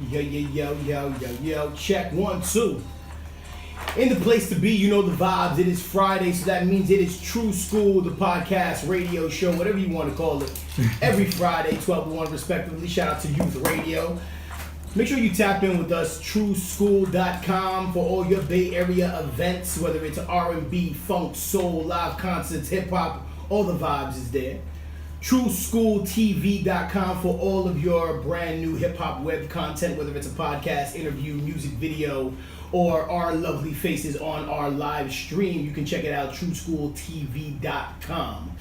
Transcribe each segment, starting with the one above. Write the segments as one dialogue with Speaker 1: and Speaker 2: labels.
Speaker 1: Yo, check 1, 2. In the place to be, you know the vibes. It is Friday, so that means it is True School, the podcast, radio show, whatever you want to call it. Every Friday, 12 to 1 respectively. Shout out to Youth Radio. Make sure you tap in with us, trueschool.com, for all your Bay Area events, whether it's R&B, funk, soul, live concerts, hip-hop, all the vibes is there. TrueSchoolTV.com for all of your brand new hip-hop web content, whether it's a podcast, interview, music video, or our lovely faces on our live stream. You can check it out, TrueSchoolTV.com.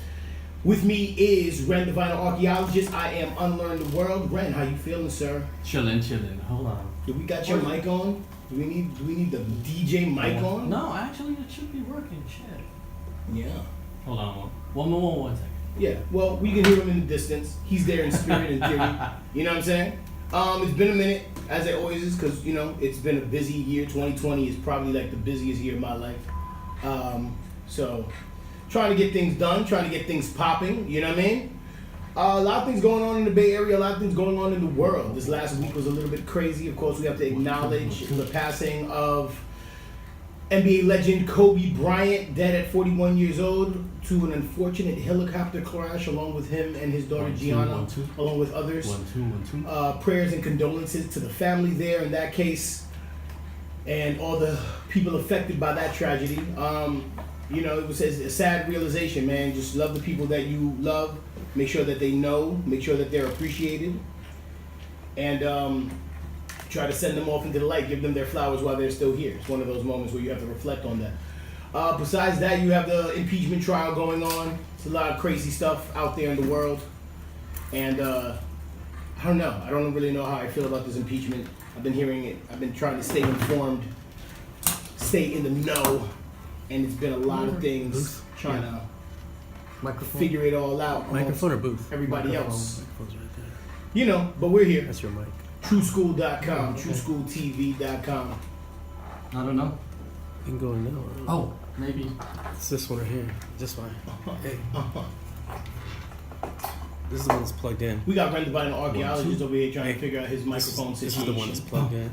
Speaker 1: With me is Ren, the Vinyl Archaeologist. I am Unlearn the World. Ren, how you feeling, sir?
Speaker 2: Chilling. Hold on.
Speaker 1: Do we got your mic on? Do we need the DJ mic on?
Speaker 2: No, actually it should be working. Shit.
Speaker 1: Yeah.
Speaker 2: Hold on. One second.
Speaker 1: Yeah, well, we can hear him in the distance. He's there in spirit and theory. You know what I'm saying? It's been a minute, as it always is, because, you know, it's been a busy year. 2020 is probably like the busiest year of my life. So, trying to get things done, trying to get things popping, you know what I mean? A lot of things going on in the Bay Area, a lot of things going on in the world. This last week was a little bit crazy. Of course, we have to acknowledge the passing of NBA legend Kobe Bryant, dead at 41 years old to an unfortunate helicopter crash, along with him and his daughter Gianna, along with others. Prayers and condolences to the family there in that case, and all the people affected by that tragedy. You know, it was a sad realization, man. Just love the people that you love. Make sure that they know. Make sure that they're appreciated. And try to send them off into the light, give them their flowers while they're still here. It's one of those moments where you have to reflect on that. Besides that, you have the impeachment trial going on. It's a lot of crazy stuff out there in the world. And I don't know. I don't really know how I feel about this impeachment. I've been hearing it. I've been trying to stay informed, stay in the know. And it's been a lot of things trying to figure it all out.
Speaker 3: Microphone or booth?
Speaker 1: Everybody else.
Speaker 3: Microphone's right there.
Speaker 1: You know, but we're here.
Speaker 3: That's your mic.
Speaker 1: TrueSchool.com, TrueSchoolTV.com.
Speaker 2: I don't know.
Speaker 3: You can go in now.
Speaker 2: Oh, maybe.
Speaker 3: It's this one right here. This one. Hey. This is the one that's plugged in.
Speaker 1: We got Ren, the Vinyl Archaeologist over here trying to figure out his microphone
Speaker 3: This
Speaker 1: situation.
Speaker 3: is the one that's plugged in.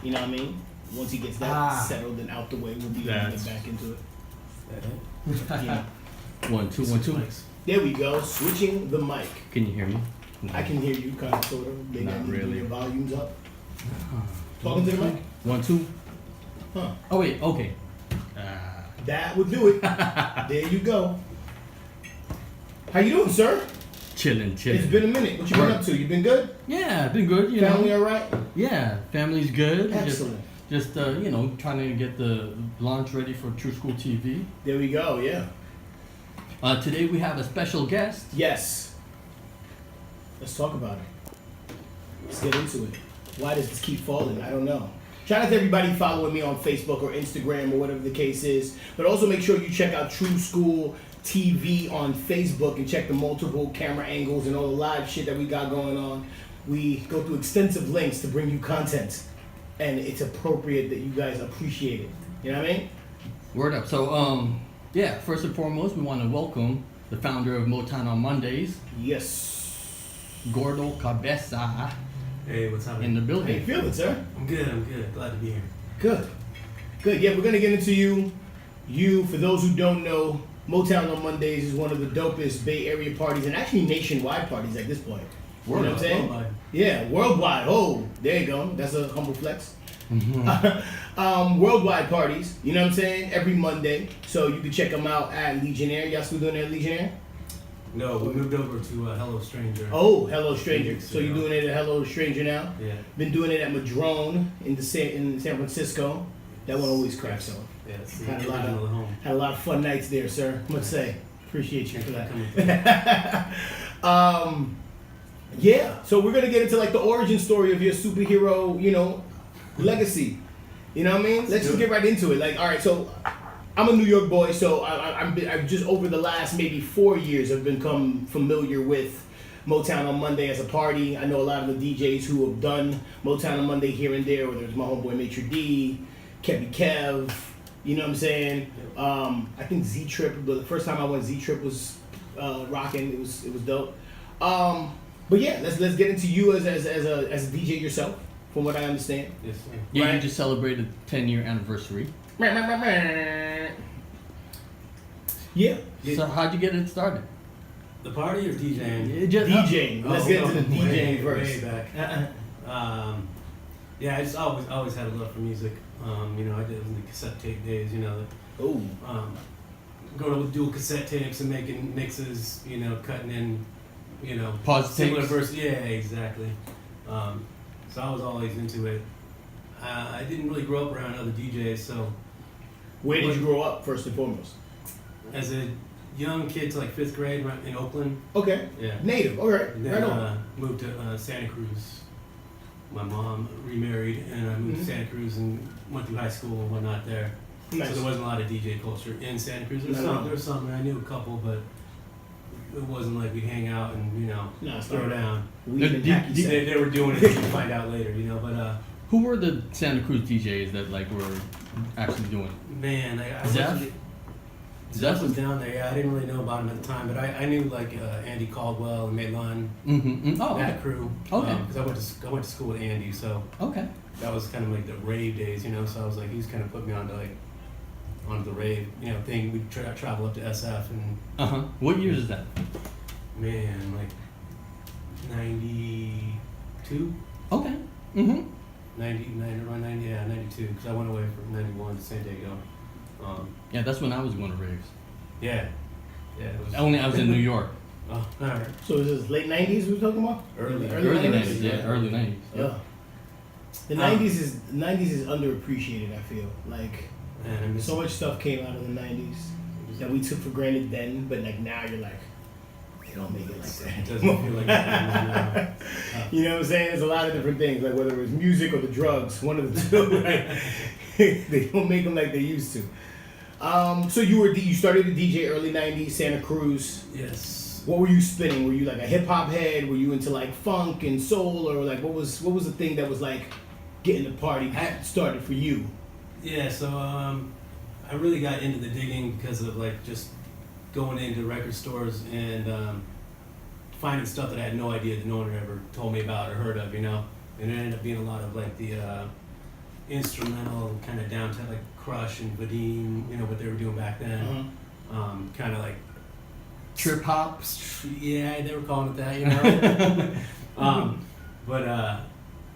Speaker 1: You know what I mean? Once he gets that settled and out the way, we'll be able to get back into it. Yeah.
Speaker 2: 1, 2, 1, 2.
Speaker 1: There we go. Switching the mic.
Speaker 2: Can you hear me?
Speaker 1: I can hear you, kind of, sort of. Maybe
Speaker 2: Not
Speaker 1: I need to
Speaker 2: really.
Speaker 1: bring your volumes up. Talking to the mic?
Speaker 2: 1, 2.
Speaker 1: Huh.
Speaker 2: Oh wait. Okay.
Speaker 1: That would do it. There you go. How you doing, sir?
Speaker 2: Chilling.
Speaker 1: It's been a minute. What you been up to? You been good?
Speaker 2: Yeah, been good. You
Speaker 1: Family
Speaker 2: know.
Speaker 1: all right?
Speaker 2: Yeah, family's good.
Speaker 1: Excellent.
Speaker 2: Just you know, trying to get the launch ready for True School TV.
Speaker 1: There we go. Yeah.
Speaker 2: Today we have a special guest.
Speaker 1: Yes. Let's talk about it. Let's get into it. Why does this keep falling? I don't know. Shout out to everybody following me on Facebook or Instagram or whatever the case is. But also make sure you check out True School TV on Facebook and check the multiple camera angles and all the live shit that we got going on. We go through extensive links to bring you content. And it's appropriate that you guys appreciate it. You know what I mean?
Speaker 2: Word up. So, yeah, first and foremost, we want to welcome the founder of Motown on Mondays.
Speaker 1: Yes.
Speaker 2: Gordo Cabeza.
Speaker 3: Hey, what's happening?
Speaker 2: In the
Speaker 1: How
Speaker 2: building.
Speaker 1: you feeling, sir?
Speaker 3: I'm good. Glad to be here.
Speaker 1: Good. Yeah, we're going to get into you. For those who don't know, Motown on Mondays is one of the dopest Bay Area parties and actually nationwide parties at this point. You know what I'm saying?
Speaker 3: Worldwide.
Speaker 1: Yeah, worldwide. Oh, there you go. That's a humble flex.
Speaker 2: Mm-hmm.
Speaker 1: Worldwide parties, you know what I'm saying? Every Monday. So you can check them out at Legionnaire. Y'all still doing it at Legionnaire?
Speaker 3: No, we moved over to Hello Stranger.
Speaker 1: Oh, Hello Stranger. So you're doing it at Hello Stranger now?
Speaker 3: Yeah.
Speaker 1: Been doing it at Madrone in San Francisco. That one always cracks on.
Speaker 3: Yeah, it's the
Speaker 1: Had a
Speaker 3: original at home.
Speaker 1: Had a lot of fun nights there, sir. I must say. Appreciate you for that. Yeah, so we're gonna get into like the origin story of your superhero, you know, legacy. You know what I mean? Let's just get right into it. Like, all right, so I'm a New York boy, so I've just over the last maybe 4 years have become familiar with Motown on Monday as a party. I know a lot of the DJs who have done Motown on Monday here and there, whether it's my homeboy Maitre D, Kevy Kev, you know what I'm saying? I think Z Trip, but the first time I went, Z Trip was rocking. It was dope. But yeah, let's get into you as a DJ yourself. from what I understand.
Speaker 3: Yes, sir.
Speaker 2: Yeah,
Speaker 1: Right.
Speaker 2: you just celebrated 10-year anniversary.
Speaker 1: Yeah.
Speaker 2: So how'd you get it started?
Speaker 3: The party or DJing?
Speaker 1: DJing. Let's get into the DJing
Speaker 3: way
Speaker 1: first.
Speaker 3: back. Yeah, I just always had a love for music. You know, I did it in the cassette tape days. You know,
Speaker 1: Oh.
Speaker 3: going with dual cassette tapes and making mixes. You know, cutting in. You know,
Speaker 2: Pause
Speaker 3: similar
Speaker 2: tapes.
Speaker 3: verse. Yeah, exactly. So I was always into it. I didn't really grow up around other DJs, so
Speaker 1: Where did you grow up, first and foremost?
Speaker 3: as a young kid to like 5th grade right in Oakland.
Speaker 1: Okay.
Speaker 3: Yeah.
Speaker 1: Native. All right.
Speaker 3: And
Speaker 1: Right
Speaker 3: then
Speaker 1: on.
Speaker 3: moved to Santa Cruz. My mom remarried, and I moved to Santa Cruz and went through high school and whatnot there.
Speaker 1: Nice.
Speaker 3: So there wasn't a lot of DJ culture in Santa Cruz. There was some, and I knew a couple, but it wasn't like we'd hang out and, you know,
Speaker 1: No, it's
Speaker 3: throw
Speaker 1: not.
Speaker 3: down.
Speaker 1: We in
Speaker 2: Did-
Speaker 1: hacky sack.
Speaker 3: They were doing it, you find out later, you know, but
Speaker 2: Who were the Santa Cruz DJs that like were actually doing it?
Speaker 3: man, I
Speaker 2: Zeph?
Speaker 3: wasn't- Zeph was down there, yeah, I didn't really know about him at the time, but I knew like Andy Caldwell and Maitland,
Speaker 2: Mm-hmm. Oh,
Speaker 3: that
Speaker 2: okay.
Speaker 3: crew.
Speaker 2: Okay.
Speaker 3: Because I went to school with Andy, so
Speaker 2: Okay.
Speaker 3: that was kind of like the rave days, you know. So I was like, he's kind of put me onto the rave, you know, thing. We'd travel up to SF and
Speaker 2: What years is that?
Speaker 3: man, like 92,
Speaker 2: Okay. Mm-hmm.
Speaker 3: 92, because I went away from 91 to San Diego.
Speaker 2: Yeah, that's when I was going to raves.
Speaker 3: Yeah, it was.
Speaker 2: Only I was in New York.
Speaker 3: Oh, all right.
Speaker 1: So is this late 90s we were talking about?
Speaker 3: Early
Speaker 2: Early
Speaker 1: 90s?
Speaker 2: 90s, yeah, early 90s.
Speaker 1: Yeah. The 90s is underappreciated, I feel. Like,
Speaker 3: Man, I miss
Speaker 1: so much stuff came out of the 90s that we took for granted then, but like now you're like, they don't make it like that.
Speaker 3: It doesn't feel like that.
Speaker 1: You know what I'm saying? There's a lot of different things, like whether it was music or the drugs, one of the two. Right? They don't make them like they used to. So you started to DJ early 90s, Santa Cruz.
Speaker 3: Yes.
Speaker 1: What were you spinning? Were you like a hip hop head? Were you into like funk and soul, or like what was the thing that was like getting the party started for you?
Speaker 3: Yeah, so I really got into the digging because of like just going into record stores and finding stuff that I had no idea that no one had ever told me about or heard of, you know. And it ended up being a lot of like the instrumental kind of downtown, like Crush and Vadim, you know, what they were doing back then. Kind of like
Speaker 2: Trip hop.
Speaker 3: yeah, they were calling it that, you know. But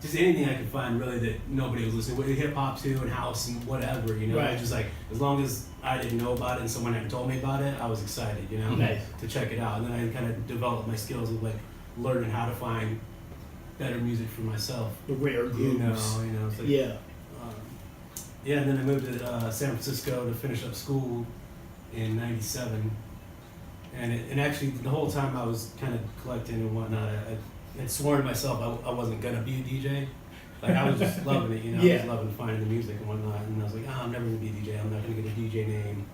Speaker 3: just anything I could find really that nobody was listening with, hip hop too and house and whatever, you know.
Speaker 1: Right.
Speaker 3: Just like as long as I didn't know about it and someone hadn't told me about it, I was excited, you know,
Speaker 1: Nice.
Speaker 3: to check it out. And then I kind of developed my skills of like learning how to find better music for myself.
Speaker 1: The rare
Speaker 3: You
Speaker 1: grooves.
Speaker 3: know. It's like,
Speaker 1: Yeah.
Speaker 3: yeah, and then I moved to San Francisco to finish up school in '97, and actually the whole time I was kind of collecting and whatnot. I had sworn to myself I wasn't gonna be a DJ. Like I was just loving it, you know.
Speaker 1: Yeah.
Speaker 3: I was loving finding the music and whatnot, and I was like, oh, I'm never gonna be a DJ. I'm not gonna get a DJ name.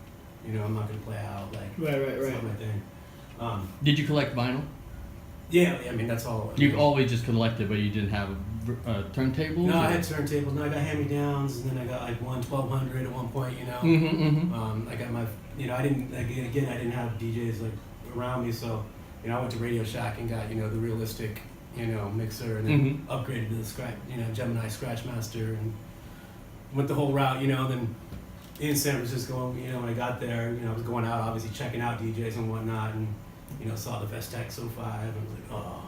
Speaker 3: You know, I'm not gonna play out. Like, it's not my thing.
Speaker 2: Did you collect vinyl?
Speaker 3: Yeah, I mean that's all.
Speaker 2: You always just collected, but you didn't have a turntable?
Speaker 3: No, I had turntables. No, I got hand-me-downs, and then I got like 1200 at one point. You know.
Speaker 2: Mm-hmm.
Speaker 3: I got my, you know, I didn't, again, I didn't have DJs like around me, so, you know, I went to Radio Shack and got, you know, the realistic, you know, mixer, and then upgraded to the Scratch, you know, Gemini Scratchmaster, and went the whole route, you know. Then in San Francisco, you know, when I got there, you know, I was going out, obviously checking out DJs and whatnot, and, you know, saw the Vestax 05, and I was like, oh,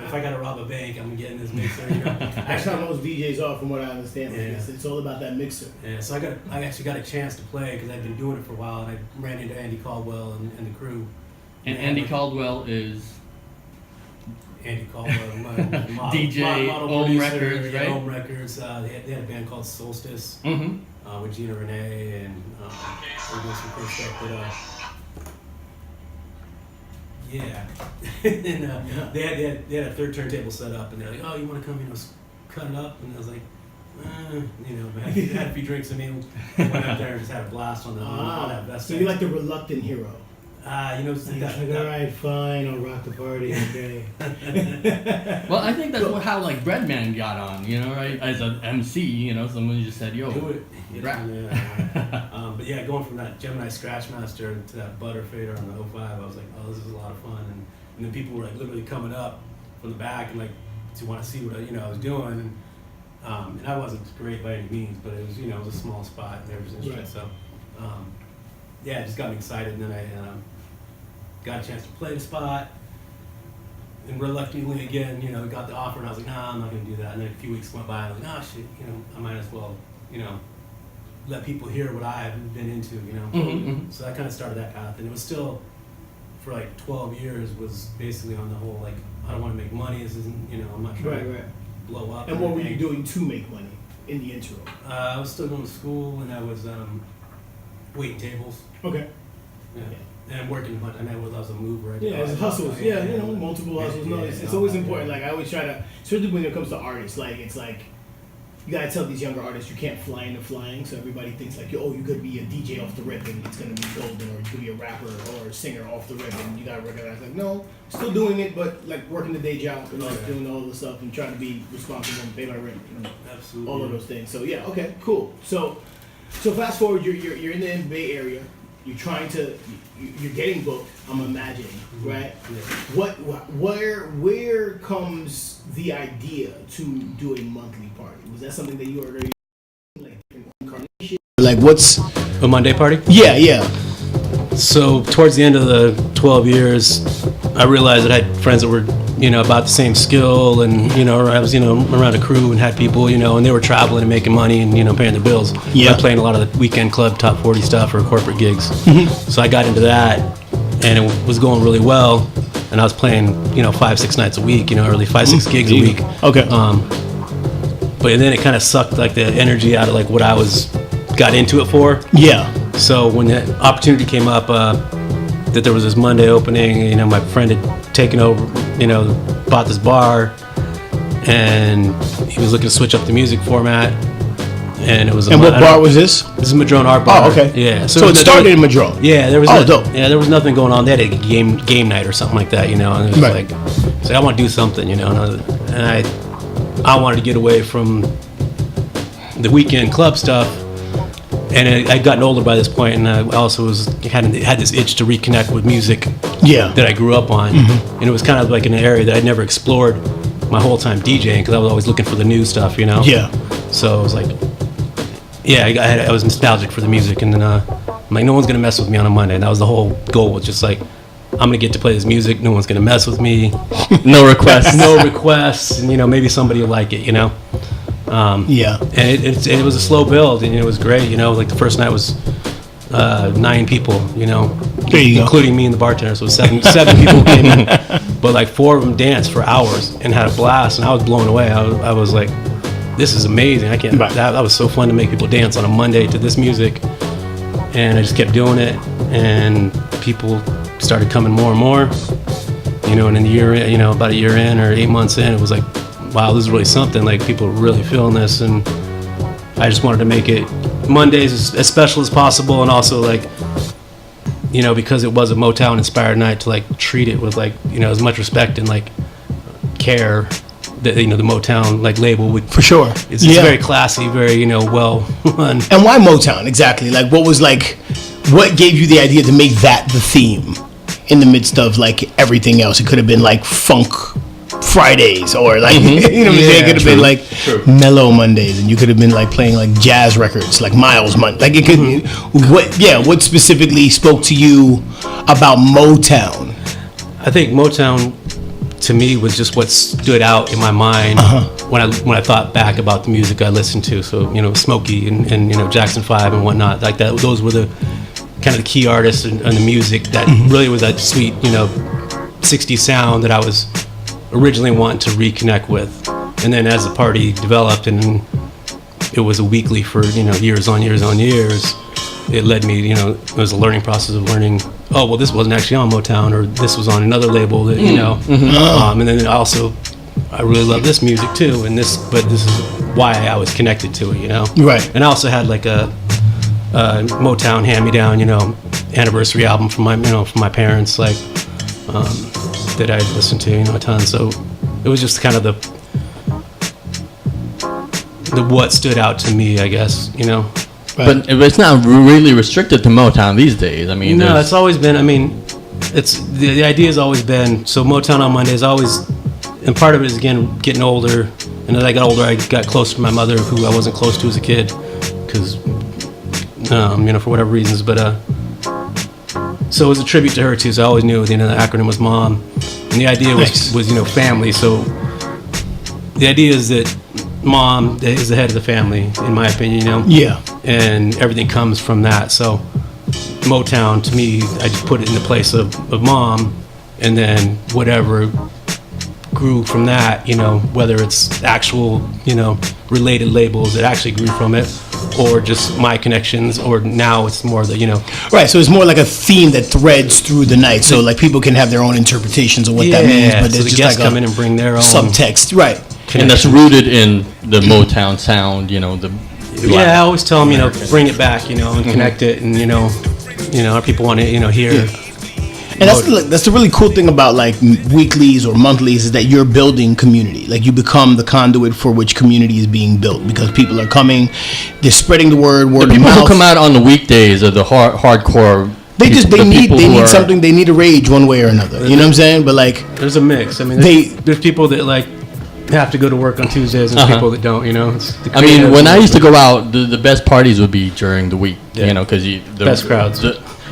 Speaker 3: if I gotta rob a bank, I'm getting this mixer, you know.
Speaker 1: That's how most DJs are, from what I understand. Like,
Speaker 3: Yeah.
Speaker 1: it's all about that mixer.
Speaker 3: Yeah, so I actually got a chance to play because I'd been doing it for a while, and I ran into Andy Caldwell and the crew.
Speaker 2: And Andy Caldwell is
Speaker 3: Andy Caldwell, my model,
Speaker 2: DJ,
Speaker 3: model
Speaker 2: Ohm
Speaker 3: producer,
Speaker 2: Records,
Speaker 3: yeah,
Speaker 2: right?
Speaker 3: Ohm Records. They had a band called Solstice with Gina Renee, and they were doing some cool stuff. But yeah, and they had a third turntable set up, and they're like, "Oh, you want to come, you know, cut it up?" And I was like, you know, I had a few drinks in me, went up there and just had a blast on that Vestax.
Speaker 1: So you're like the reluctant hero.
Speaker 3: You know,
Speaker 1: All right, fine, I'll rock the party, okay.
Speaker 2: Well, I think that's how like Breadman got on, you know, right? As an MC, you know, someone just said, "Yo,
Speaker 3: do it."
Speaker 2: rap."
Speaker 3: Yeah. But yeah, going from that Gemini Scratchmaster to that Butter Fader on the 05, I was like, oh, this is a lot of fun. And then people were like literally coming up from the back and like to want to see what I was doing. And And I wasn't great by any means, but it was, you know, it was a small spot and there was an instrument. So, yeah, it just got me excited. And then I got a chance to play the spot. And reluctantly again, you know, got the offer and I was like, nah, I'm not going to do that. And then a few weeks went by and I was like, nah, shit, you know, I might as well, you know, let people hear what I have been into, you know. So that kind of started that path. And it was still, for like 12 years, was basically on the whole, like, I don't want to make money. This isn't, you know, I'm not trying to blow up.
Speaker 1: And what were you doing to make money in the interim?
Speaker 3: I was still going to school and I was waiting tables.
Speaker 1: Okay.
Speaker 3: Yeah. And working, but I was a mover.
Speaker 1: It's hustles. Yeah, you know, multiple hustles. No, it's always important. Like I always try to, especially when it comes to artists, like it's like you gotta tell these younger artists you can't fly into flying. So everybody thinks like, oh, you could be a DJ off the rip and it's gonna be golden, or you could be a rapper or a singer off the rip, and you gotta recognize like, no, still doing it, but like working the day job and like doing all the stuff and trying to be responsible and pay my rent. You know,
Speaker 3: absolutely, all
Speaker 1: of those things. So yeah, okay, cool. So fast forward, you're in the Bay Area. You're trying to, you're getting booked, I'm imagining, right? Yeah. Where comes the idea to do a monthly party? Was that something that you already, like, incarnation? Like, what's
Speaker 3: a Monday party?
Speaker 1: Yeah.
Speaker 3: So towards the end of the 12 years, I realized that I had friends that were, you know, about the same skill, and, you know, I was, you know, around a crew and had people, you know, and they were traveling and making money and, you know, paying their bills.
Speaker 1: Yeah.
Speaker 3: I'm playing a lot of the weekend club top 40 stuff or corporate gigs. So I got into that, and it was going really well, and I was playing, you know, 5-6 nights a week, you know, early 5-6 gigs a week.
Speaker 1: Okay.
Speaker 3: But then it kind of sucked like the energy out of like what I got into it for.
Speaker 1: Yeah.
Speaker 3: So when the opportunity came up, that there was this Monday opening, you know, my friend had taken over, you know, bought this bar, and he was looking to switch up the music format, and it was.
Speaker 1: And what bar was this?
Speaker 3: This is Madrone Art Bar.
Speaker 1: Oh, okay.
Speaker 3: Yeah.
Speaker 1: So it started in Madrone.
Speaker 3: Yeah, there was.
Speaker 1: dope.
Speaker 3: Yeah, there was nothing going on. They had a game night or something like that, you know, and it was like, so I want to do something, you know, and I wanted to get away from the weekend club stuff. And I'd gotten older by this point, and I also had this itch to reconnect with music that I grew up on. And it was kind of like in an area that I'd never explored my whole time DJing, because I was always looking for the new stuff, you know?
Speaker 1: Yeah.
Speaker 3: So I was like, yeah, I was nostalgic for the music, and then I'm like, no one's going to mess with me on a Monday. And that was the whole goal, was just like, I'm going to get to play this music, no one's going to mess with me.
Speaker 2: No requests.
Speaker 3: No requests, and, you know, maybe somebody will like it, you know? And it was a slow build, and it was great, you know. Like the first night was 9 people, you know, including me and the bartender, so 7 people came in, but like 4 of them danced for hours and had a blast, and I was blown away. I was like, this is amazing. I can't. That was so fun to make people dance on a Monday to this music, and I just kept doing it, and people started coming more and more, you know. And in the year, you know, about a year in or 8 months in, it was like, wow, this is really something. Like, people are really feeling this, and I just wanted to make it Mondays as special as possible, and also, like, you know, because it was a Motown inspired night, to like treat it with, like, you know, as much respect and like care that, you know, the Motown like label would.
Speaker 1: For sure.
Speaker 3: It's very classy, very, you know, well run.
Speaker 1: And why Motown exactly? Like, what gave you the idea to make that the theme in the midst of like everything else? It could have been like funk Fridays, or like, you know what I'm saying? It could have been like mellow Mondays, and you could have been like playing like jazz records, like Miles Monday. Like, it could, what specifically spoke to you about Motown?
Speaker 3: I think Motown to me was just what stood out in my mind when I thought back about the music I listened to. So, you know, Smokey and you know, Jackson 5 and whatnot, like that. Those were the kind of the key artists and the music that really was that sweet, you know, 60s sound that I was originally wanting to reconnect with. And then as the party developed, and it was a weekly for, you know, years on years, it led me, you know, it was a learning process of learning, oh, well, this wasn't actually on Motown, or this was on another label that, you know. And then also, I really love this music too, but this is why I was connected to it, you know.
Speaker 1: Right.
Speaker 3: And I also had like a Motown hand-me-down, you know, anniversary album from my parents, like, that I listened to, you know, a ton. So it was just kind of the what stood out to me, I guess, you know.
Speaker 2: But it's not really restricted to Motown these days. I mean,
Speaker 3: no, it's always been. I mean, it's the idea has always been. So Motown on Monday is always, and part of it is again getting older and And as I got older, I got close to my mother, who I wasn't close to as a kid, because for whatever reasons. But so it was a tribute to her too. So I always knew the acronym was MOM, and the idea was family. So the idea is that mom is the head of the family, in my opinion.
Speaker 1: Yeah.
Speaker 3: And everything comes from that. So Motown, to me, I just put it in the place of mom, and then whatever grew from that, whether it's actual, related labels that actually grew from it, or just my connections, or now it's more the,
Speaker 1: Right, so it's more like a theme that threads through the night, so like people can have their own interpretations of what that means, but
Speaker 3: so
Speaker 1: there's
Speaker 3: the
Speaker 1: just
Speaker 3: guests
Speaker 1: like
Speaker 3: come in and bring their own
Speaker 1: subtext, right?
Speaker 2: And that's rooted in the Motown sound,
Speaker 3: I always tell them, bring it back, and connect it, and people want to, hear.
Speaker 1: And that's the really cool thing about like weeklies or monthlies, is that you're building community. Like you become the conduit for which community is being built, because people are coming, they're spreading the word of
Speaker 2: people
Speaker 1: mouth.
Speaker 2: who come out on the weekdays are the hardcore.
Speaker 1: They need something. They need a rage one way or another. You know what I'm saying? But like,
Speaker 3: there's a mix. I mean, there's people that like have to go to work on Tuesdays, and people that don't.
Speaker 2: When I used to go out, the best parties would be during the week. Because the
Speaker 3: best crowds.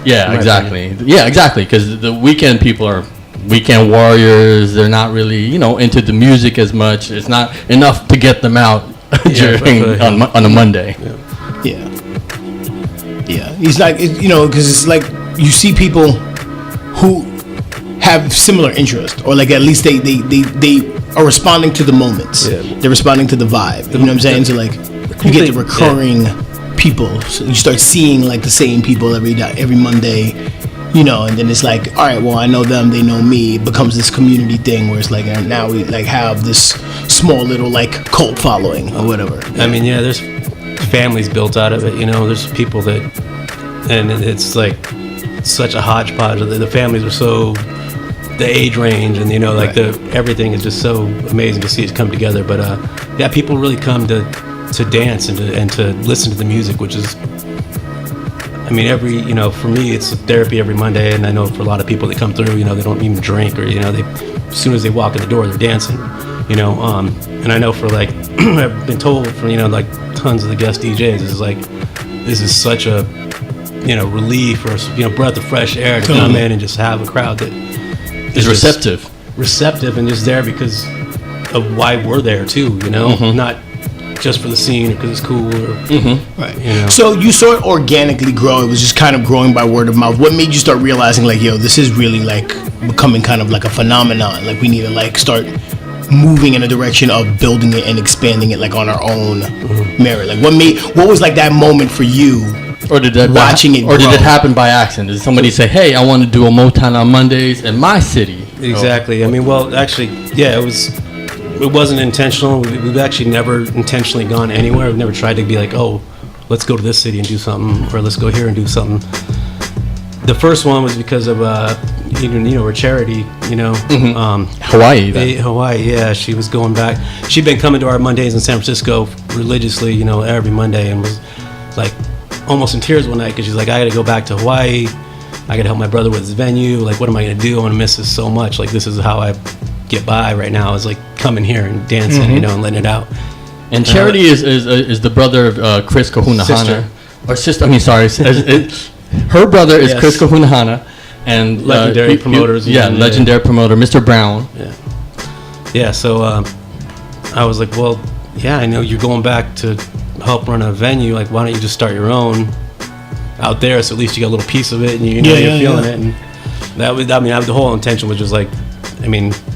Speaker 2: Yeah, exactly. Yeah, exactly. Because the weekend people are weekend warriors. They're not really, into the music as much. It's not enough to get them out on a Monday.
Speaker 1: Yeah. It's like, because it's like you see people who have similar interest, or like at least they are responding to the moments. Yeah. They're responding to the vibe. You know what I'm saying? So like you get the recurring people, so you start seeing like the same people every Monday, and then it's like, all right, well, I know them, they know me. It becomes this community thing where it's like, and now we like have this small little like cult following or whatever.
Speaker 3: I mean, there's families built out of it. There's people that, and it's like such a hodgepodge. The families are so, the age range, and like everything is just so amazing to see it come together. But people really come to dance and to listen to the music, which is, for me, it's therapy every Monday, and I know for a lot of people that come through, they don't even drink, or they, as soon as they walk in the door, they're dancing, and I know for like I've been told from like tons of the guest DJs, is like, this is such a relief, or breath of fresh air to come in and just have a crowd that
Speaker 2: is receptive
Speaker 3: and just there because of why we're there too, not just for the scene or because it's cool, or
Speaker 1: right. So you saw it organically grow. It was just kind of growing by word of mouth. What made you start realizing like, this is really like becoming kind of like a phenomenon? Like we need to like start moving in a direction of building it and expanding it like on our own merit. Like what was like that moment for you?
Speaker 2: Or did that
Speaker 1: watching it grow?
Speaker 2: Or did it happen by accident? Did somebody say, "Hey, I want to do a Motown on Mondays in my city"?
Speaker 3: Exactly. It wasn't intentional. We've actually never intentionally gone anywhere. We've never tried to be like, oh, let's go to this city and do something, or let's go here and do something. The first one was because of we're charity,
Speaker 2: Hawaii.
Speaker 3: Hawaii, yeah. She was going back. She'd been coming to our Mondays in San Francisco religiously, every Monday, and was like almost in tears one night because she's like, I got to go back to Hawaii. I got to help my brother with his venue. Like, what am I going to do? I want to miss this so much. Like, this is how I get by right now, is like coming here and dancing, and letting it out.
Speaker 2: And Charity is the brother of Chris Kahunahana. Or sister, her brother is Chris Kahunahana. And
Speaker 3: legendary promoters.
Speaker 2: Legendary promoter, Mr. Brown.
Speaker 3: Yeah, so I was like, well, I know you're going back to help run a venue. Like, why don't you just start your own out there, so at least you got a little piece of it, and you're feeling it. And that was, the whole intention was just like,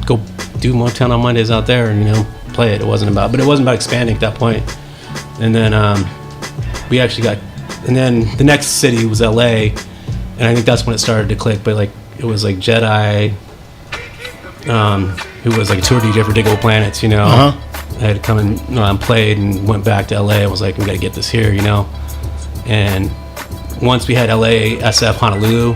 Speaker 3: go do Motown on Mondays out there and, play it. It wasn't about expanding at that point. And then we actually and then the next city was LA, and I think that's when it started to click. But like, it was like Jedi, who was like a tour DJ for Digable Planets, I had come and played and went back to LA. I was like, we got to get this here, And once we had LA, SF, Honolulu,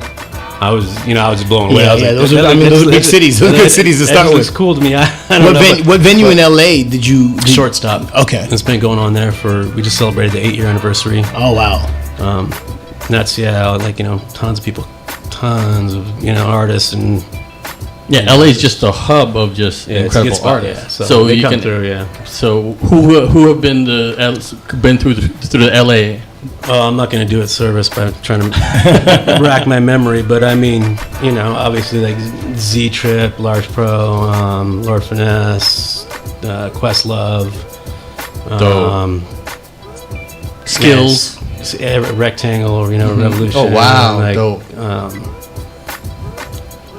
Speaker 3: I was just blown away.
Speaker 1: Those are big cities. Those are good cities to start with.
Speaker 3: It was cool to me.
Speaker 1: What venue in LA did you?
Speaker 3: Shortstop.
Speaker 1: Okay.
Speaker 3: It's been going on there we just celebrated the 8-year anniversary.
Speaker 1: Oh, wow.
Speaker 3: And that's, tons of people, tons of, artists, and
Speaker 2: Yeah, LA is just a hub of just incredible artists.
Speaker 3: Yeah. So they come through. Yeah.
Speaker 2: So who have been through the LA?
Speaker 3: Oh, I'm not going to do it service by trying to rack my memory, but I mean, you know, obviously like Z Trip, Large Pro, Lord Finesse, Questlove,
Speaker 2: Skills,
Speaker 3: Rectangle, you know, Revolution.
Speaker 2: Oh wow,
Speaker 3: like,
Speaker 2: dope.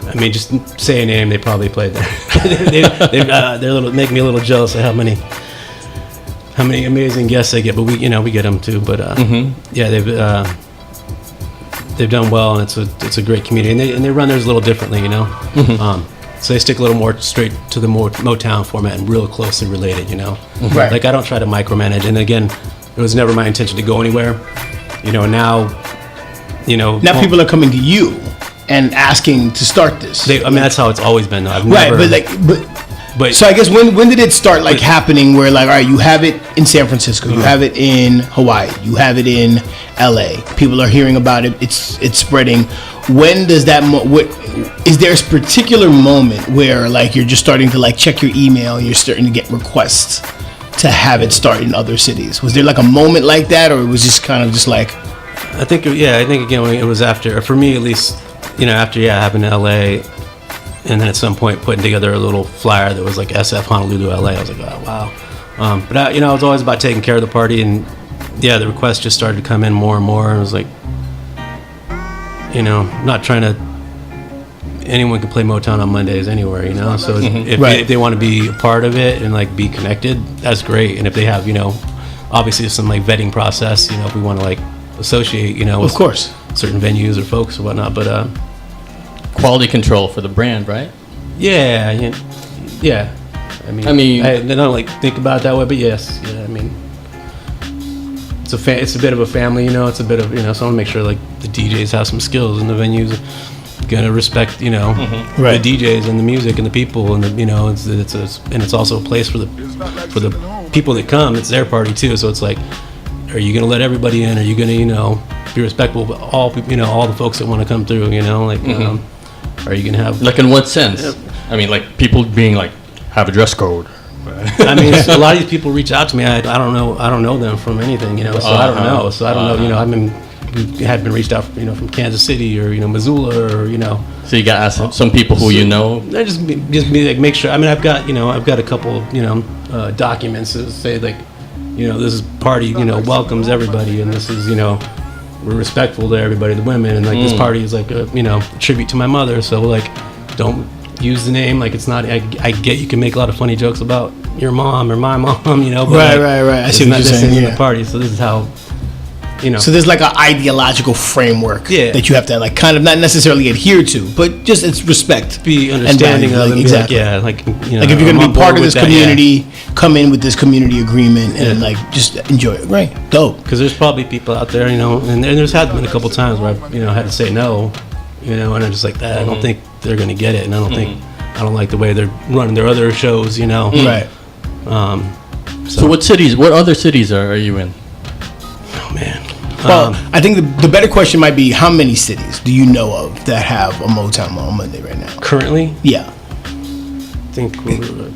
Speaker 3: I mean, just say a name, they probably played there. They're making me a little jealous of how many amazing guests they get, but we get them too. But yeah, they've done well, and it's a great community, and they run theirs a little differently, you know. So they stick a little more straight to the Motown format and real closely related, you know.
Speaker 1: Right.
Speaker 3: Like I don't try to micromanage, and again, it was never my intention to go anywhere, you know. Now
Speaker 1: people are coming to you and asking to start this.
Speaker 3: I mean, that's how it's always been, though.
Speaker 1: But so I guess when did it start happening where like, all right, you have it in San Francisco, you have it in Hawaii, you have it in LA, people are hearing about it, it's spreading. When does that is there a particular moment where like you're just starting to like check your email and you're starting to get requests to have it start in other cities? Was there like a moment like that, or it was just kind of just like?
Speaker 3: I think again it was after, for me at least, you know, after happened in LA. And then at some point putting together a little flyer that was like SF Honolulu LA. I was like, oh, wow. But I was always about taking care of the party, and the requests just started to come in more and more. And I was like, you know, not trying to. Anyone can play Motown on Mondays anywhere, you know. So if they want to be a part of it and like be connected, that's great. And if they have, you know, obviously some like vetting process, you know, if we want to like associate, you know, with
Speaker 1: of course
Speaker 3: certain venues or folks or whatnot, but.
Speaker 2: Quality control for the brand, right?
Speaker 3: Yeah. I mean, I don't like think about it that way, but yes, yeah. I mean, it's a bit of a family, you know. It's a bit of, you know. So I want to make sure like the DJs have some skills, and the venues gonna respect, you know, the DJs and the music and the people, and the, you know, it's also a place for the people that come. It's their party too, so it's like, are you gonna let everybody in? Are you gonna, you know, be respectful of all people, you know, all the folks that want to come through, you know, like. Are you gonna have
Speaker 2: like in what sense? I mean, like people being like have a dress code.
Speaker 3: I mean, a lot of these people reach out to me. I don't know them from anything, you know. So I don't know. So I don't know. You know, we had been reached out, you know, from Kansas City or, you know, Missoula or, you know.
Speaker 2: So you got to ask some people who you know.
Speaker 3: I just be like, make sure. I mean, I've got a couple, you know, documents that say like, you know, this party, you know, welcomes everybody, and this is, you know, we're respectful to everybody, the women, and like this party is like a, you know, tribute to my mother. So like, don't use the name. Like it's not. I get you can make a lot of funny jokes about your mom or my mom, you know. But
Speaker 1: right.
Speaker 3: I see what you're saying. Yeah. The party. So this is how, you know.
Speaker 1: So there's like an ideological framework that you have to like kind of not necessarily adhere to, but just it's respect,
Speaker 3: be understanding of,
Speaker 1: like, exactly.
Speaker 3: Like, yeah, like, you know,
Speaker 1: like if you're gonna be part of this community, come in with this community agreement and like just enjoy it. Right, dope.
Speaker 3: Because there's probably people out there, you know, and there's had been a couple times where I've, you know, had to say no, you know, and I'm just like that. I don't think they're gonna get it, and I don't like the way they're running their other shows, you know.
Speaker 1: Right.
Speaker 2: So what other cities are you in?
Speaker 3: Oh man.
Speaker 1: Well, I think the better question might be, how many cities do you know of that have a Motown on Monday right now?
Speaker 3: Currently?
Speaker 1: Yeah.
Speaker 3: I think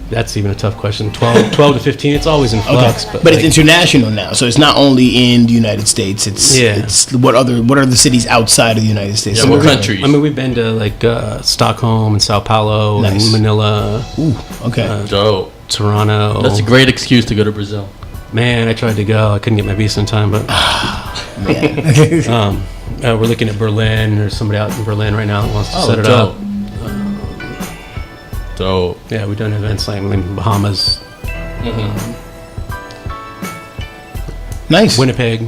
Speaker 3: that's even a tough question. 12 to 15. It's always in flux,
Speaker 1: but like, it's international now, so it's not only in the United States. It's what are the cities outside of the United States?
Speaker 2: Yeah, what countries?
Speaker 3: I mean, we've been to like Stockholm and Sao Paulo and Manila.
Speaker 1: Ooh, okay.
Speaker 2: Dope.
Speaker 3: Toronto.
Speaker 2: That's a great excuse to go to Brazil.
Speaker 3: Man, I tried to go. I couldn't get my visa in time, but
Speaker 1: man.
Speaker 3: We're looking at Berlin. There's somebody out in Berlin right now that wants to set it up.
Speaker 2: Dope.
Speaker 3: Yeah, we've done events like in Bahamas.
Speaker 1: Nice.
Speaker 3: Winnipeg.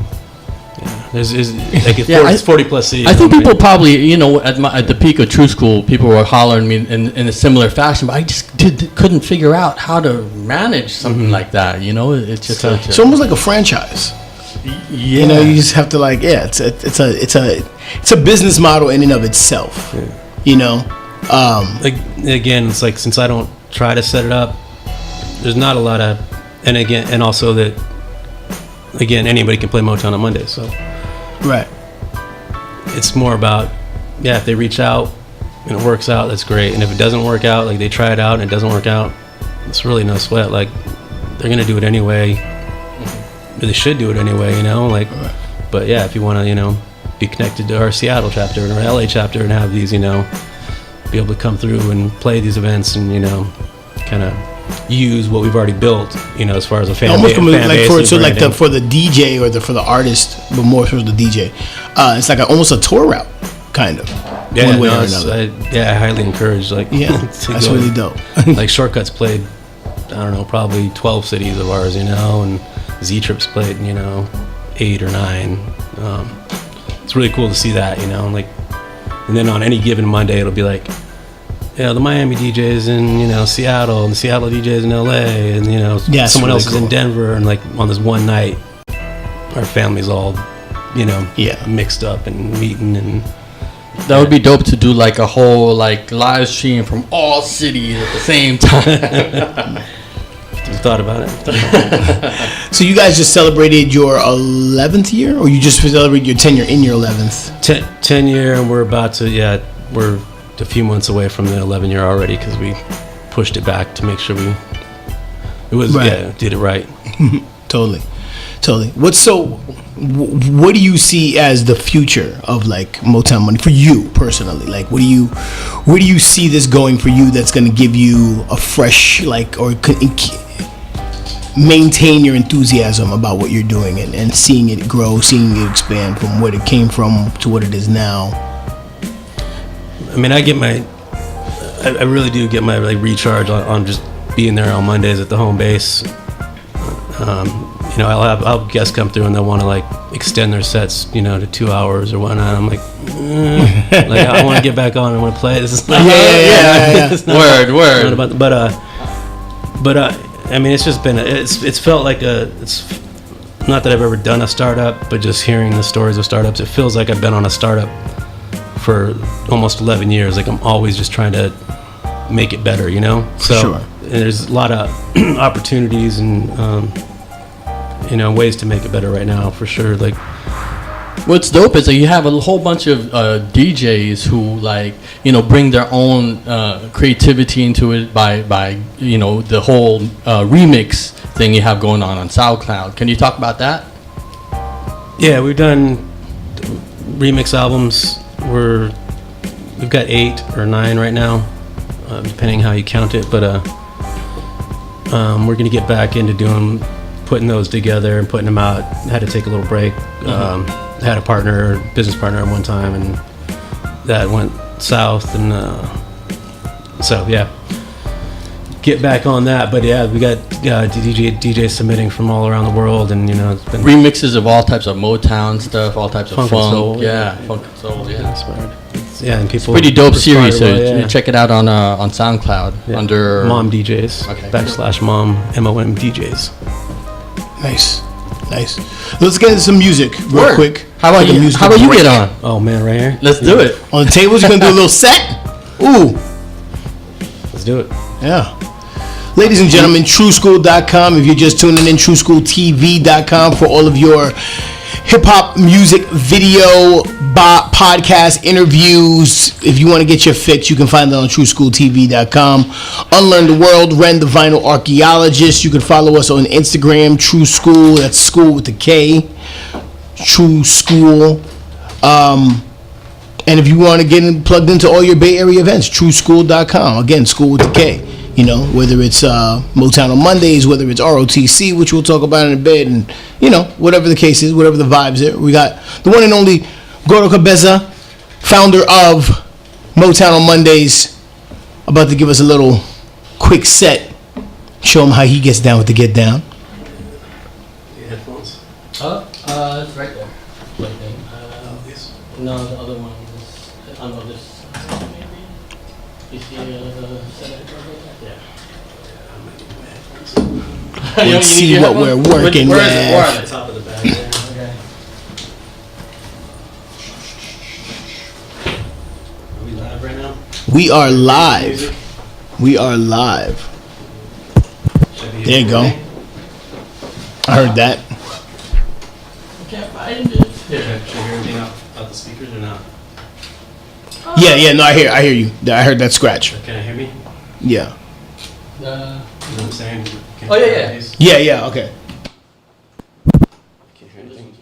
Speaker 3: Yeah, it's 40 plus cities.
Speaker 2: I think people probably, you know, at the peak of True School, people were hollering me in a similar fashion, but I just couldn't figure out how to manage something like that. You know, it's just
Speaker 1: it's almost like a franchise.
Speaker 2: Yeah.
Speaker 1: You know, you just have to like, it's a business model in and of itself. Yeah. You know,
Speaker 3: like again, it's like, since I don't try to set it up, there's not a lot of, and also that, again, anybody can play Motown on Monday, so
Speaker 1: right.
Speaker 3: It's more about, if they reach out, and it works out, that's great. And if it doesn't work out, like they try it out and it doesn't work out, it's really no sweat. Like they're gonna do it anyway. They should do it anyway, you know. Like, but yeah, if you want to, you know, be connected to our Seattle chapter and our LA chapter and have these, you know, be able to come through and play these events and, you know, kind of use what we've already built, you know, as far as a fan
Speaker 1: almost
Speaker 3: base.
Speaker 1: Like for the DJ or for the artist, but more for the DJ. It's like almost a tour route, kind of.
Speaker 3: Yeah,
Speaker 1: one way or another.
Speaker 3: I highly encourage, like,
Speaker 1: that's really dope.
Speaker 3: Like Shortcuts played, I don't know, probably 12 cities of ours, you know, and Z-Trips played, you know, 8 or 9. It's really cool to see that, you know, like, and then on any given Monday, it'll be like, you know, the Miami DJs in, you know, Seattle, and the Seattle DJs in LA, and, you know, someone else is in Denver, and like on this one night, our family's all, you know, mixed up and meeting, and
Speaker 2: that would be dope to do like a whole like live stream from all cities at the same time.
Speaker 3: You thought about it.
Speaker 1: So you guys just celebrated your 11th year, or you just celebrated your 10 year in your 11th?
Speaker 3: 10 year, and we're about to, we're a few months away from the 11 year already, because we pushed it back to make sure did it right.
Speaker 1: Totally. What do you see as the future of like Motown Money for you personally? Like, where do you see this going for you? That's going to give you a fresh, like, or maintain your enthusiasm about what you're doing and seeing it grow, seeing it expand from what it came from to what it is now.
Speaker 3: I mean, I really do get my like recharge on just being there on Mondays at the home base. You know, I'll have guests come through and they'll want to like extend their sets, you know, to 2 hours or whatnot. I'm like, like I want to get back on. I want to play. This is not
Speaker 2: Word.
Speaker 3: But I mean, it's just been it's felt like it's not that I've ever done a startup, but just hearing the stories of startups, it feels like I've been on a startup for almost 11 years. Like I'm always just trying to make it better, you know. So
Speaker 1: sure.
Speaker 3: And there's a lot of opportunities and you know, ways to make it better right now, for sure. Like,
Speaker 2: what's dope is that you have a whole bunch of DJs who, like, you know, bring their own creativity into it by you know, the whole remix thing you have going on SoundCloud. Can you talk about that?
Speaker 3: Yeah, we've done remix albums. We've got 8 or 9 right now, depending how you count it. But we're gonna get back into putting those together and putting them out. Had to take a little break. Had a business partner at one time, and that went south, and so yeah, get back on that. But yeah, we got DJs submitting from all around the world, and you know, it's been
Speaker 2: remixes of all types of Motown stuff, all types of funk,
Speaker 3: soul,
Speaker 2: funk and soul,
Speaker 3: inspired. Yeah, and people.
Speaker 2: Pretty dope series. So check it out on SoundCloud under
Speaker 3: Mom DJs. Okay. /Mom MOM DJs.
Speaker 1: Nice. Let's get into some music real quick.
Speaker 2: How about you get on?
Speaker 3: Oh man, right here.
Speaker 2: Let's do it.
Speaker 1: On the tables, you're gonna do a little set. Ooh.
Speaker 3: Let's do it.
Speaker 1: Yeah. Ladies and gentlemen, TrueSchool.com. If you're just tuning in, TrueSchoolTV.com for all of your hip-hop music video podcast interviews. If you want to get your fix, you can find it on TrueSchoolTV.com. Unlearn the World, Ren the Vinyl Archaeologist. You can follow us on Instagram, True School. That's school with the K. True School. And if you want to get plugged into all your Bay Area events, TrueSchool.com. Again, school with the K. You know, whether it's Motown on Mondays, whether it's ROTC, which we'll talk about in a bit, and, you know, whatever the case is, whatever the vibes are. We got the one and only Gordo Cabeza, founder of Motown on Mondays, about to give us a little quick set. Show him how he gets down with the get down.
Speaker 3: The headphones?
Speaker 2: It's right there.
Speaker 3: This?
Speaker 2: No, the other one is on this maybe. You see set it right there? Yeah.
Speaker 1: Let's see what we're working with.
Speaker 3: At the top of the bag there.
Speaker 2: Okay.
Speaker 3: Are we live right now?
Speaker 1: We are live. We are live. There you go. I heard that.
Speaker 2: I can't find it.
Speaker 3: Here, should I hear anything out the speakers or not?
Speaker 1: Yeah, no, I hear you. I heard that scratch.
Speaker 3: Can you hear me?
Speaker 1: Yeah.
Speaker 3: You know what I'm saying?
Speaker 2: Oh, yeah.
Speaker 1: Yeah, okay.
Speaker 3: Can't hear anything.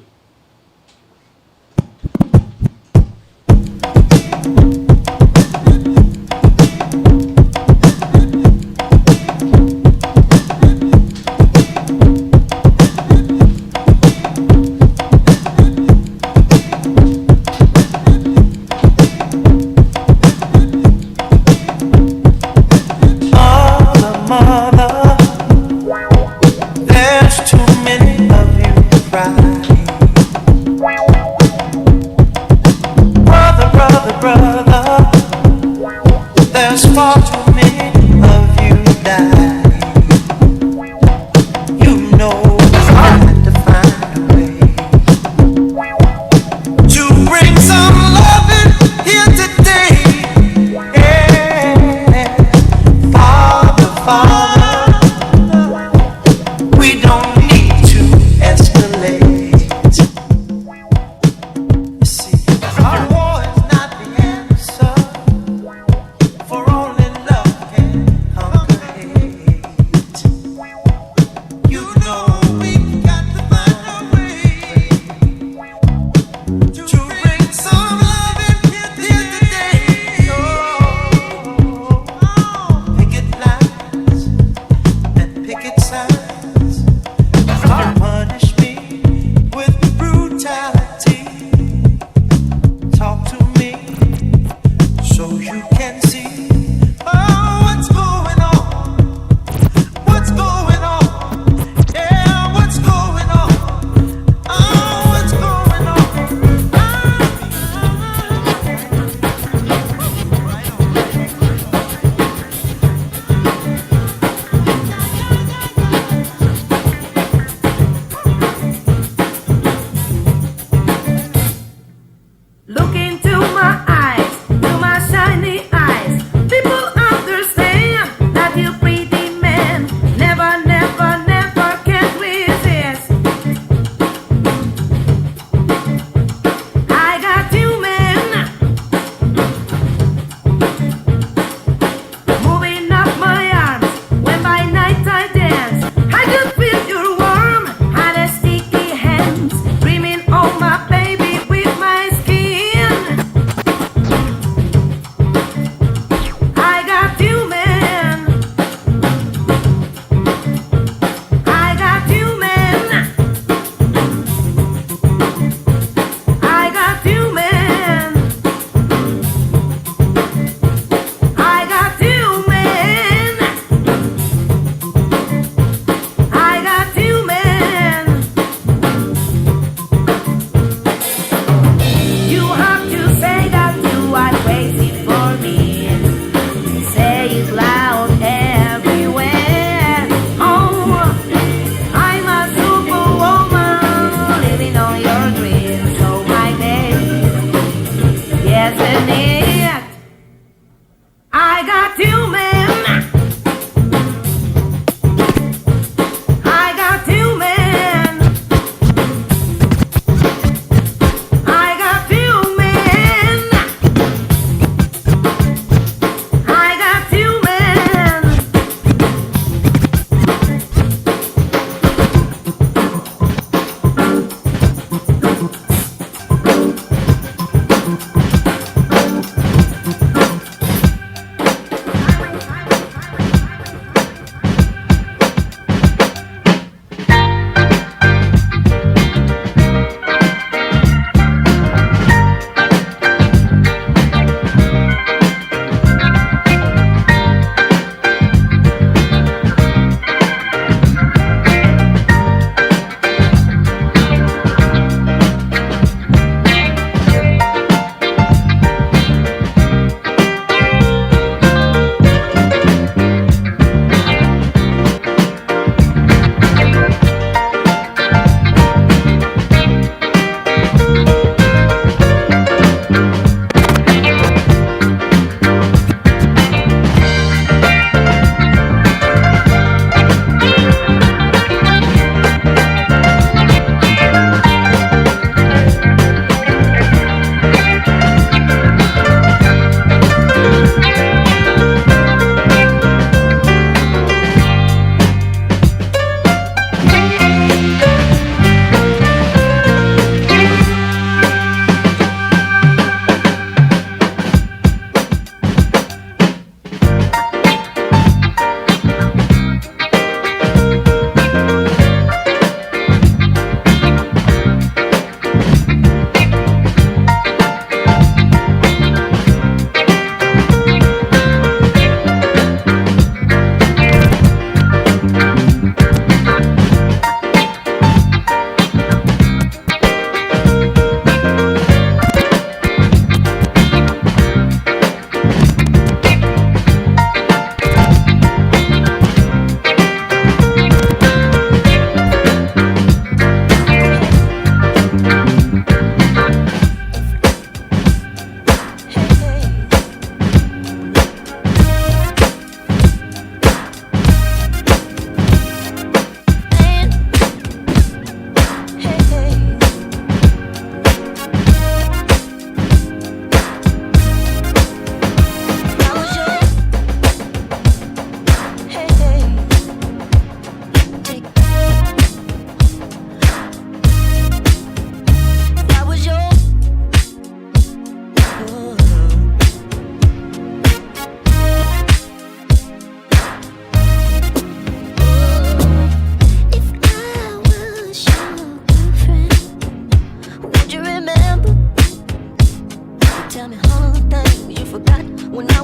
Speaker 4: Dreaming, oh my baby, with my skin.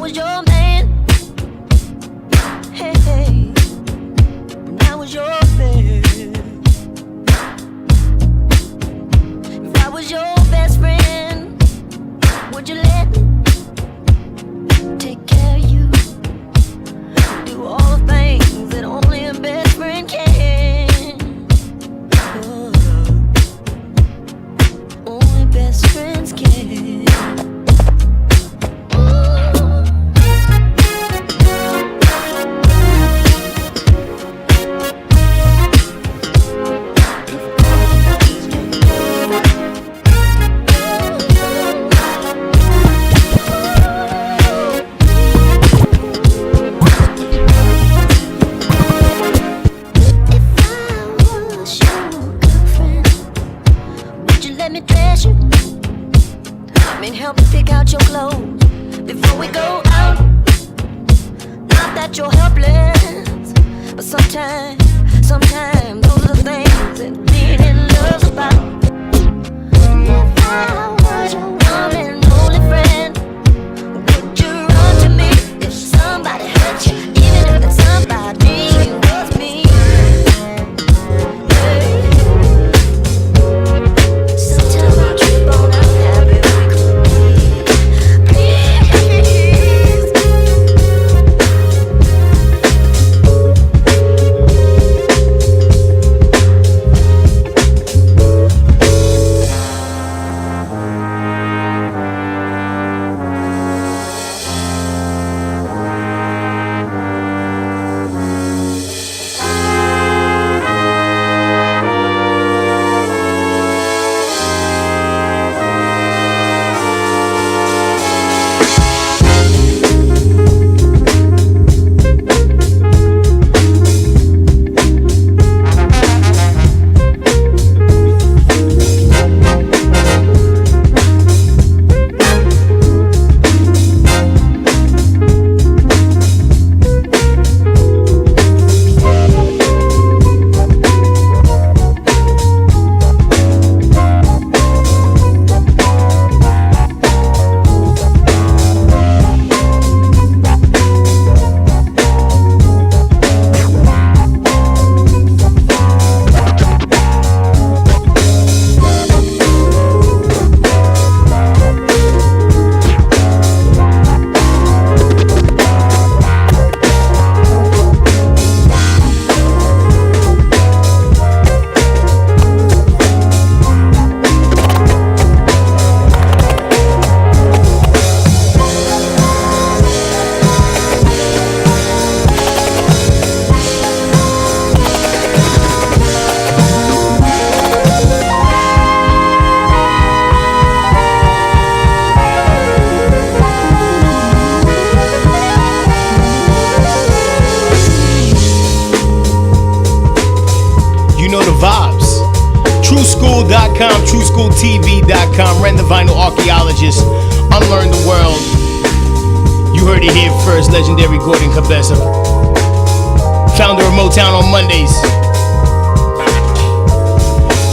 Speaker 4: was your man, hey, hey, when I was your man, if I was your best friend, would you let me take care of you, do all the things that only a best friend can? Oh, only best friends can. Help me pick out your clothes before we go out. Not that you're helpless, but sometimes those are the things that being in love's about. If I was your one and only friend, would you run to me if somebody hurt you, even if that somebody was me? Sometimes I trip on how happy we could.
Speaker 1: TrueSchool.com, TrueSchoolTV.com, Rent the Vinyl Archaeologist, Unlearn the World. You heard it here first, legendary Gordo Cabeza, founder of Motown on Mondays.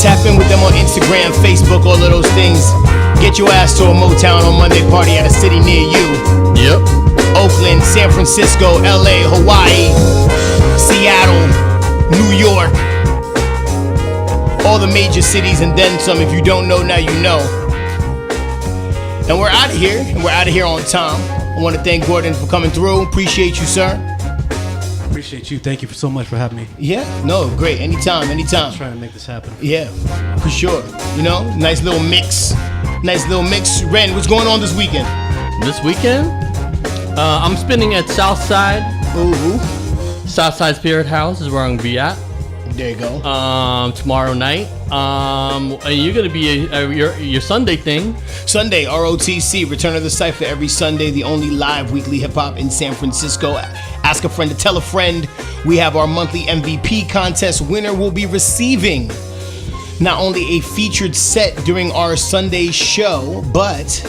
Speaker 1: Tap in with them on Instagram, Facebook, all of those things. Get your ass to a Motown on Monday party at a city near you.
Speaker 2: Yep.
Speaker 1: Oakland, San Francisco, LA, Hawaii, Seattle, New York. All the major cities and then some. If you don't know, now you know. And we're out of here. And we're out of here on time. I want to thank Gordon for coming through. Appreciate you, sir.
Speaker 3: Appreciate you. Thank you so much for having me.
Speaker 1: Yeah, no, great. Anytime.
Speaker 3: I'm trying to make this happen.
Speaker 1: Yeah, for sure. You know, nice little mix. Ren, what's going on this weekend?
Speaker 2: This weekend? I'm spinning at Southside.
Speaker 1: Ooh.
Speaker 2: Southside Spirit House is where I'm going to be at.
Speaker 1: There you go.
Speaker 2: Tomorrow night. And you're going to be your Sunday thing.
Speaker 1: Sunday, ROTC, Return of the Cypher, every Sunday, the only live weekly hip-hop in San Francisco. Ask a friend to tell a friend. We have our monthly MVP contest. Winner will be receiving not only a featured set during our Sunday show, but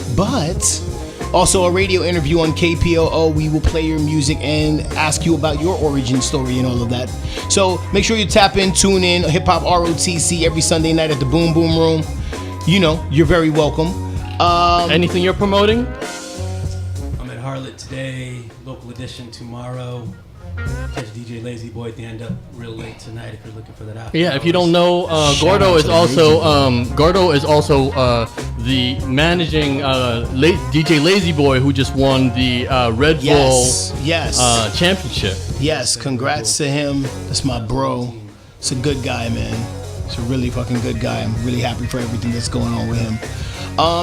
Speaker 1: also a radio interview on KPOO. We will play your music and ask you about your origin story and all of that. So make sure you tap in, tune in, Hip Hop ROTC every Sunday night at the Boom Boom Room. You know, you're very welcome.
Speaker 2: Anything you're promoting?
Speaker 3: I'm at Charlotte today, local edition tomorrow. Catch DJ Lazy Boy at the end up real late tonight if you're looking for that after.
Speaker 2: Yeah, if you don't know, Gordo is also the managing DJ Lazy Boy who just won the Red Bull championship.
Speaker 1: Yes, congrats to him. That's my bro. It's a good guy, man. He's a really fucking good guy. I'm really happy for everything that's going on with him.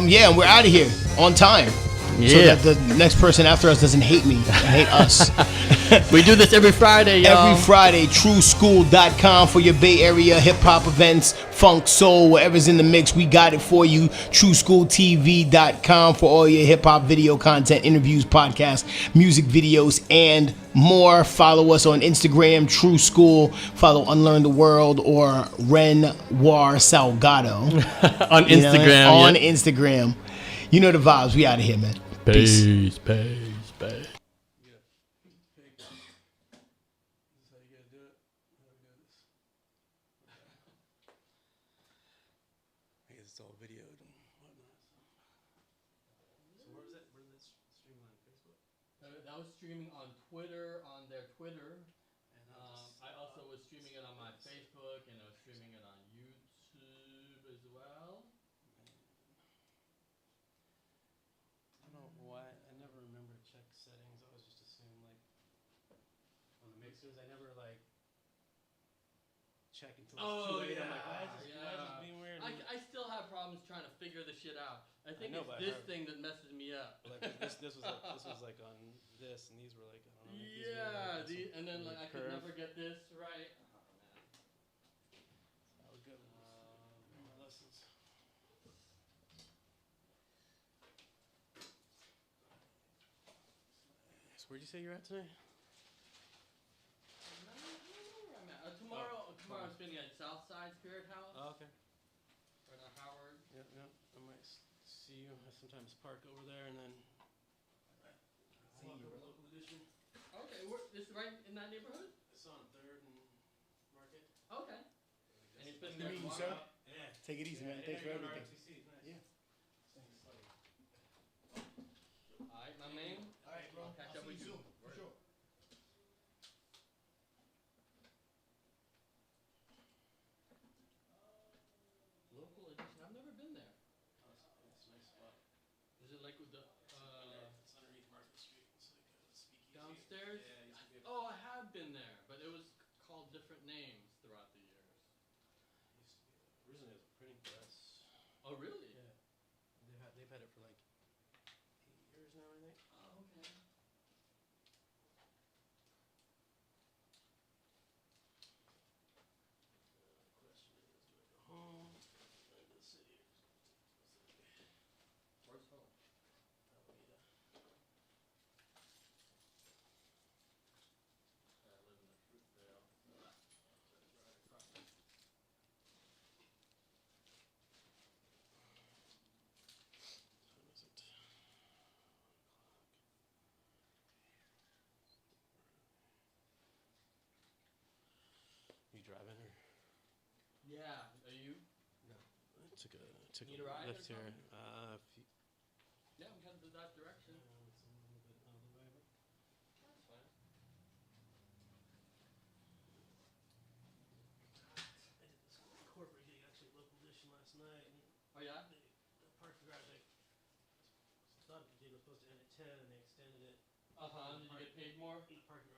Speaker 1: Yeah, and we're out of here on time.
Speaker 2: Yeah.
Speaker 1: So that the next person after us doesn't hate me and hate us.
Speaker 2: We do this every Friday, y'all.
Speaker 1: Every Friday, TrueSchool.com for your Bay Area hip-hop events, funk, soul, whatever's in the mix, we got it for you. TrueSchoolTV.com for all your hip-hop video content, interviews, podcasts, music videos, and more. Follow us on Instagram, True School. Follow Unlearn the World or Renoir Salgado.
Speaker 2: On Instagram.
Speaker 1: On Instagram. You know the vibes. We out of here, man.
Speaker 2: Peace. I was streaming on Twitter, on their Twitter. I also was streaming it on my Facebook, and I was streaming it on YouTube as well.
Speaker 3: I don't know why. I never remember check settings. I always just assume like on the mixers. I never like check until it's too late. I'm like, why is this being weird?
Speaker 2: I still have problems trying to figure this shit out. I think it's this thing that messes me up.
Speaker 3: Like this was like on this, and these were like, I don't know.
Speaker 2: Yeah, and then like I could never get this right. Oh man.
Speaker 3: That was good. My lessons. So where'd you say you're at tonight?
Speaker 2: Tomorrow I'm spending at Southside Spirit House.
Speaker 3: Oh, okay.
Speaker 2: Right on Howard.
Speaker 3: Yep. I might see you. I sometimes park over there, and then walk over local edition.
Speaker 2: Okay, this is right in that neighborhood?
Speaker 3: It's on 3rd and Market.
Speaker 2: Okay. And you're spending
Speaker 1: Good to meet you, sir.
Speaker 3: Yeah.
Speaker 1: Take it easy, man. Thanks for everything.
Speaker 3: Yeah.
Speaker 2: All right, my man.
Speaker 1: All right, bro.
Speaker 2: I'll catch up with you.
Speaker 1: For sure.
Speaker 2: Local edition. I've never been there.
Speaker 3: It's a nice spot.
Speaker 2: Is it like with the
Speaker 3: It's underneath Market Street. It's like a speakeasy.
Speaker 2: downstairs?
Speaker 3: Yeah, it used to be
Speaker 2: Oh, I have been there, but it was called different names throughout the years.
Speaker 3: Originally it was a printing press.
Speaker 2: Oh, really?
Speaker 3: Yeah. They've had it for like 8 years now, I think.
Speaker 2: Oh, okay.
Speaker 3: The question is, do I go home? Do I go to the city?
Speaker 2: Where's home?
Speaker 3: Alameda.
Speaker 2: I live in the Fruitvale. Right across.
Speaker 3: What time is it? 1 o'clock. You driving or?
Speaker 2: Yeah. Are you?
Speaker 3: No. I took
Speaker 2: Need
Speaker 3: a
Speaker 2: a ride or
Speaker 3: lift here.
Speaker 2: something? Yeah, I'm headed to that direction.
Speaker 3: It's a little bit out of the way, but
Speaker 2: That's fine.
Speaker 3: I did this corporate gig actually at local edition last night. And
Speaker 2: Oh, yeah?
Speaker 3: the parking garage, I thought the gig was supposed to end at 10, and they extended it.
Speaker 2: Uh-huh. Did you get paid more?
Speaker 3: The parking